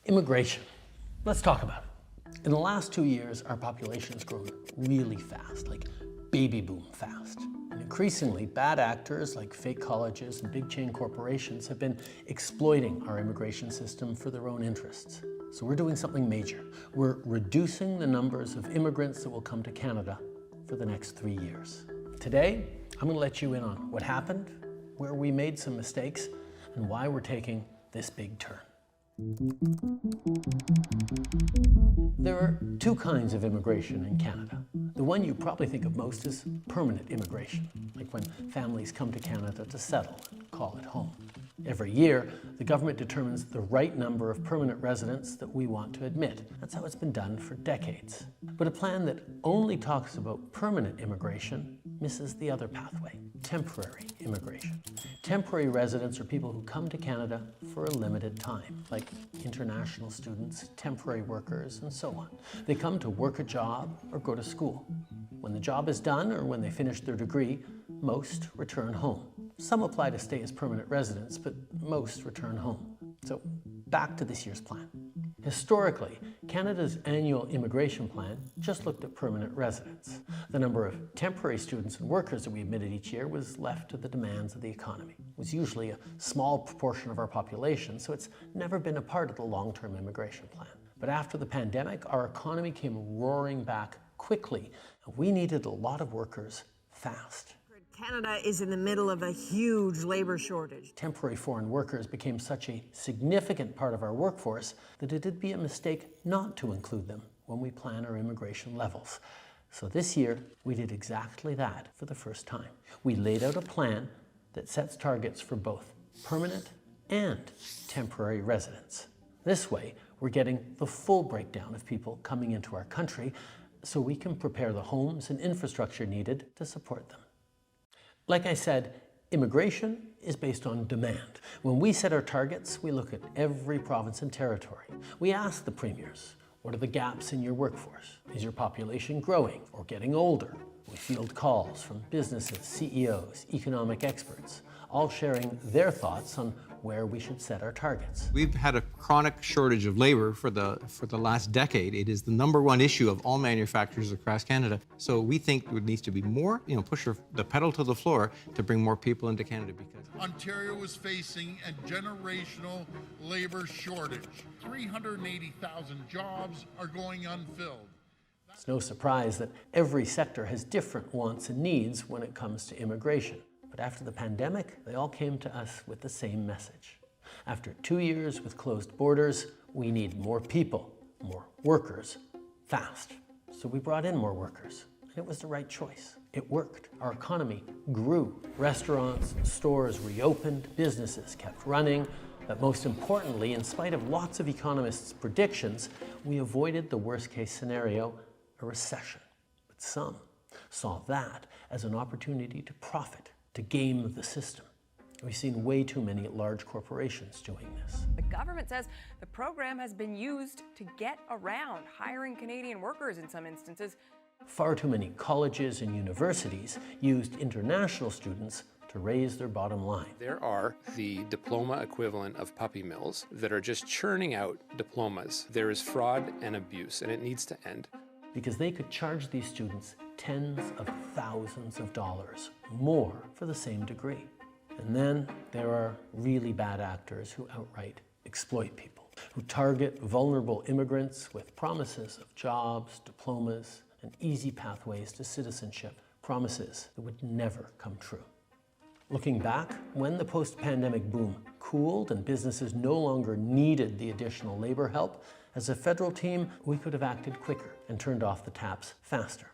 Immigration. Let's talk about it. In the last 2 years, our population has grown really fast, like baby boom fast. And increasingly, bad actors like fake colleges and big chain corporations have been exploiting our immigration system for their own interests. So we're doing something major. We're reducing the numbers of immigrants that will come to Canada for the next 3 years. Today, I'm going to let you in on what happened, where we made some mistakes, and why we're taking this big turn. There are two kinds of immigration in Canada. The one you probably think of most is permanent immigration, like when families come to Canada to settle and call it home. Every year, the government determines the right number of permanent residents that we want to admit. That's how it's been done for decades. But a plan that only talks about permanent immigration misses the other pathway, temporary immigration. Temporary residents are people who come to Canada for a limited time, like international students, temporary workers, and so on. They come to work a job or go to school. When the job is done or when they finish their degree, most return home. Some apply to stay as permanent residents, but most return home. So back to this year's plan. Historically, Canada's annual immigration plan just looked at permanent residents. The number of temporary students and workers that we admitted each year was left to the demands of the economy. It was usually a small proportion of our population, so it's never been a part of the long-term immigration plan. But after the pandemic, our economy came roaring back quickly, and we needed a lot of workers fast. Canada is in the middle of a huge labor shortage. Temporary foreign workers became such a significant part of our workforce that it'd be a mistake not to include them when we plan our immigration levels. So this year, we did exactly that for the first time. We laid out a plan that sets targets for both permanent and temporary residents. This way, we're getting the full breakdown of people coming into our country so we can prepare the homes and infrastructure needed to support them. Like I said, immigration is based on demand. When we set our targets, we look at every province and territory. We ask the premiers, what are the gaps in your workforce? Is your population growing or getting older? We field calls from businesses, CEOs, economic experts, all sharing their thoughts on where we should set our targets. We've had a chronic shortage of labor for the last decade. It is the #1 issue of all manufacturers across Canada. So we think there needs to be more, push the pedal to the floor to bring more people into Canada because Ontario is facing a generational labor shortage. 380,000 jobs are going unfilled. It's no surprise that every sector has different wants and needs when it comes to immigration. But after the pandemic, they all came to us with the same message. After 2 years with closed borders, we need more people, more workers, fast. So we brought in more workers, and it was the right choice. It worked. Our economy grew. Restaurants and stores reopened, businesses kept running, but most importantly, in spite of lots of economists' predictions, we avoided the worst-case scenario, a recession. But some saw that as an opportunity to profit, to game the system. We've seen way too many large corporations doing this. The government says the program has been used to get around hiring Canadian workers in some instances. Far too many colleges and universities used international students to raise their bottom line. There are the diploma equivalent of puppy mills that are just churning out diplomas. There is fraud and abuse, and it needs to end. Because they could charge these students tens of thousands of dollars more for the same degree. And then there are really bad actors who outright exploit people, who target vulnerable immigrants with promises of jobs, diplomas, and easy pathways to citizenship, promises that would never come true. Looking back, when the post-pandemic boom cooled and businesses no longer needed the additional labor help, as a federal team, we could have acted quicker and turned off the taps faster.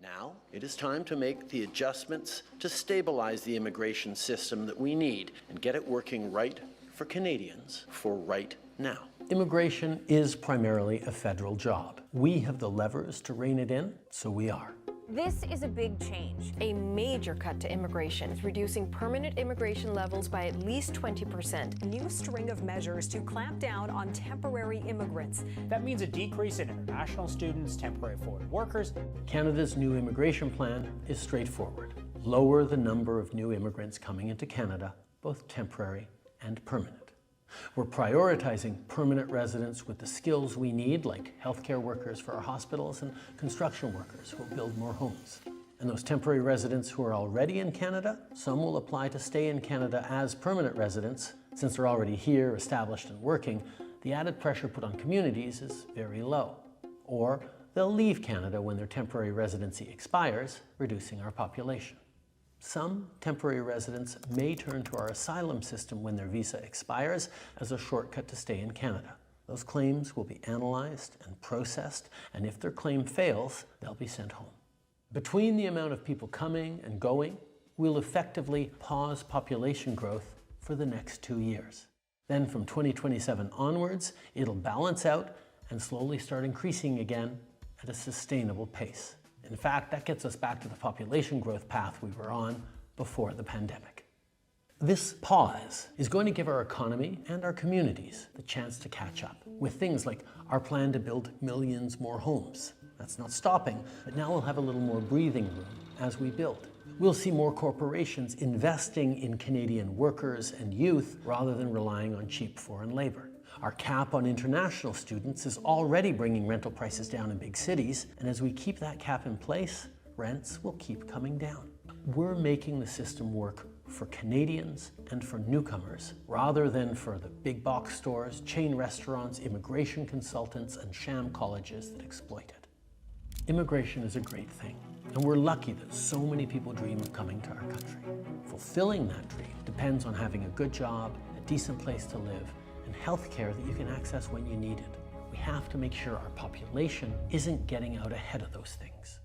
Now, it is time to make the adjustments to stabilize the immigration system that we need and get it working right for Canadians for right now. Immigration is primarily a federal job. We have the levers to rein it in, so we are. This is a big change. A major cut to immigration is reducing permanent immigration levels by at least 20%. A new string of measures to clamp down on temporary immigrants. That means a decrease in international students, temporary foreign workers. Canada's new immigration plan is straightforward. Lower the number of new immigrants coming into Canada, both temporary and permanent. We're prioritizing permanent residents with the skills we need, like healthcare workers for our hospitals and construction workers who will build more homes. And those temporary residents who are already in Canada, some will apply to stay in Canada as permanent residents. Since they're already here, established and working, the added pressure put on communities is very low. Or they'll leave Canada when their temporary residency expires, reducing our population. Some temporary residents may turn to our asylum system when their visa expires as a shortcut to stay in Canada. Those claims will be analyzed and processed, and if their claim fails, they'll be sent home. Between the amount of people coming and going, we'll effectively pause population growth for the next 2 years. Then from 2027 onwards, it'll balance out and slowly start increasing again at a sustainable pace. In fact, that gets us back to the population growth path we were on before the pandemic. This pause is going to give our economy and our communities the chance to catch up with things like our plan to build millions more homes. That's not stopping, but now we'll have a little more breathing room as we build. We'll see more corporations investing in Canadian workers and youth rather than relying on cheap foreign labor. Our cap on international students is already bringing rental prices down in big cities, and as we keep that cap in place, rents will keep coming down. We're making the system work for Canadians and for newcomers, rather than for the big box stores, chain restaurants, immigration consultants, and sham colleges that exploit it. Immigration is a great thing, and we're lucky that so many people dream of coming to our country. Fulfilling that dream depends on having a good job, a decent place to live, and health care that you can access when you need it. We have to make sure our population isn't getting out ahead of those things.